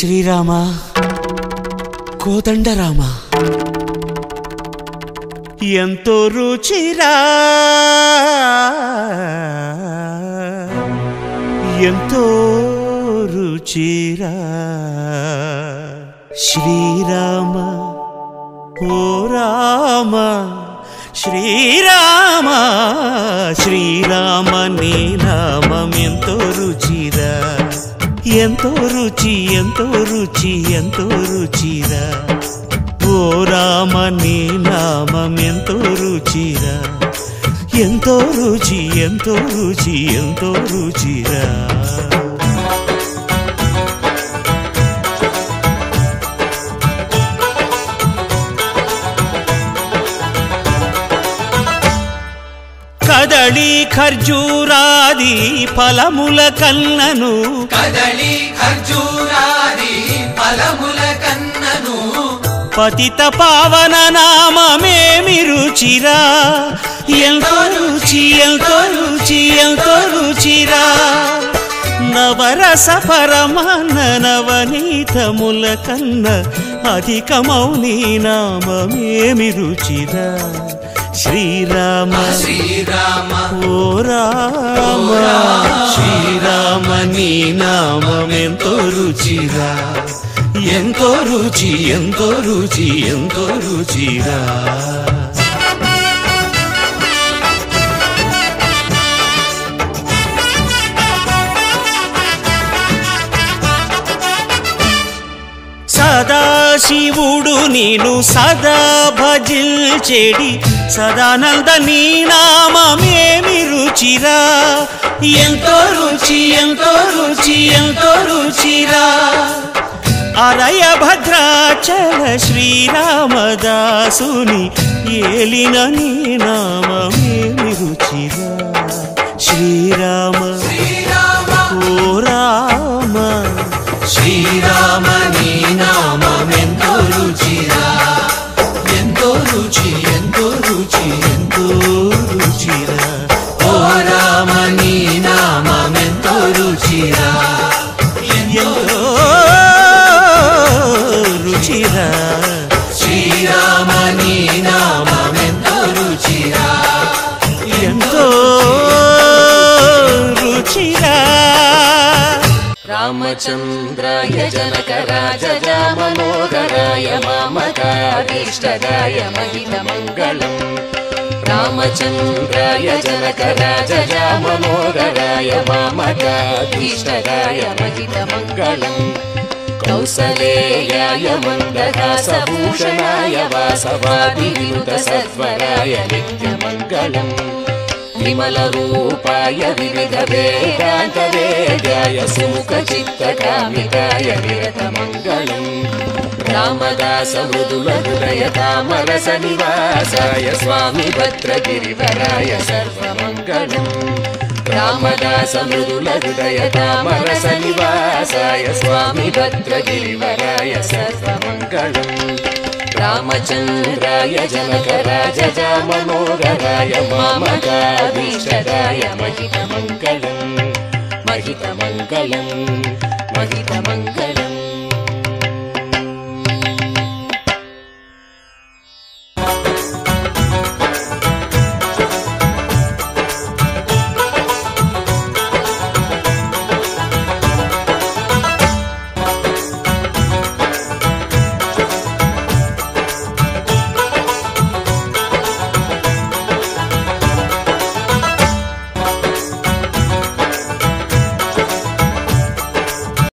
శ్రీరామ కోదండరామ ఎంతో రుచిరా ఎంతో రుచిరా శ్రీరామ ఓ రామ శ్రీరామ శ్రీరామ నీ నామం ఎంతో రుచిరా ఎంతో రుచి ఎంతో రుచి ఎంతో రుచిరా ఓ రామ నీ నామం ఎంతో రుచిరా ఎంతో రుచి ఎంతో రుచి ఎంతో రుచిరా కదళి ఖర్జూరాది ఫలముల కన్నను కదళి ఖర్జూరాది ఫలముల కన్నను పతిత పావన నామమేమి రుచిరా ఎంతో రుచి ఎంతో రుచి ఎంతో రుచిరా నవరస పరమాన్న నవనీతముల కన్న అధికమౌ నీ నామమేమి రుచిరా శ్రీరామ శ్రీరామ ఓ రామ శ్రీరామ నీ నామం ఎంతో రుచిరా ఎంతో రుచి ఎంతో రుచి ఎంతో రుచిరా సదాశివుడు నీను సదా భజించెడి సదానంద నీ నామమేమి రుచిరా ఎంతో రుచి ఎంతో రుచి ఎంతో రుచిరా అరయ భద్రాచల శ్రీరామదాసుని ఏలిన నీ నామమేమి రుచిరా శ్రీరామ ఓ రామ శ్రీరామ నీ నామం ఎంతో రుచిరా ఎంతో రుచి ఎంతో రుచి ఎంతో రుచిరా ఓ రామ నీ నామం ఎంతో రుచిరా ఎంతో రుచిరా శ్రీరామ నీ నామం ఎంతో రుచిరా ఎంతో రుచిరా రామచంద్రాయ జనకరాజజా మనోహరాయ మామకాభీష్టదాయ మహితమంగళం రామచంద్రాయ జనకరాజజా మనోహరాయ మామకాభీష్టదాయ మహితమంగళం కౌసలేయాయ మందహాసభూషణాయ వాసవాదివినుత సత్వరాయ నిత్యమంగళం విమల రూపాయ వివిధ వేదాంత వేదాయ సుముఖ చిత్త కామితాయ నిరతమంగళం రామదాస మృదుల హృదయ తామరస నివాసాయ స్వామి భద్రగిరివరాయ సర్వమంగళం రామదాస మృదుల హృదయ తామరస నివాసాయ స్వామి భద్రగిరివరాయ సర్వమంగళం రామచంద్రాయ జనకరాజజా మనోహరాయ మామకాభీష్టదాయ మహితమంగళం మహితమంగళం మహితమంగళం